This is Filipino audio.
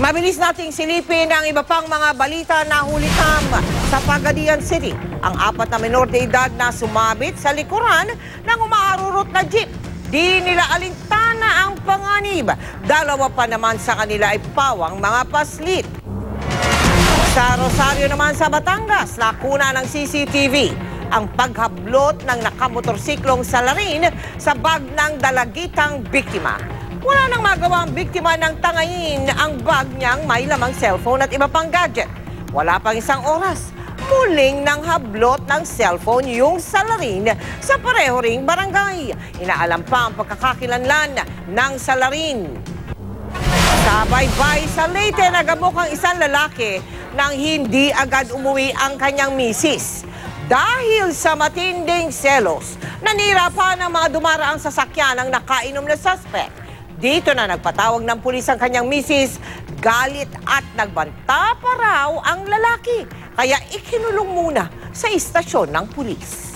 Mabilis nating silipin ang iba pang mga balita na hulitam sa Pagadian City. Ang 4 na menor de edad na sumabit sa likuran ng umaarurot na jeep. Di nila alintana ang panganib. 2 pa naman sa kanila ay pawang mga paslit. Sa Rosario naman sa Batangas, nakuna ng CCTV ang paghablot ng nakamotorsiklong salarin sa bag ng dalagitang biktima. Wala nang magawa ang biktima ng tangayin ang bag niyang may lamang cellphone at iba pang gadget. Wala pang isang oras, muling nang hablot ng cellphone yung salarin sa pareho ring barangay. Inaalam pa ang pagkakakilanlan ng salarin. Sa baybay sa Leyte, nagamok ang isang lalaki nang hindi agad umuwi ang kanyang misis. Dahil sa matinding selos, nanira pa ng mga dumaraang sasakyan ang nakainom na suspect. Dito na nagpatawag ng pulis ang kanyang misis, galit at nagbanta pa raw ang lalaki. Kaya ikinulong muna sa istasyon ng pulis.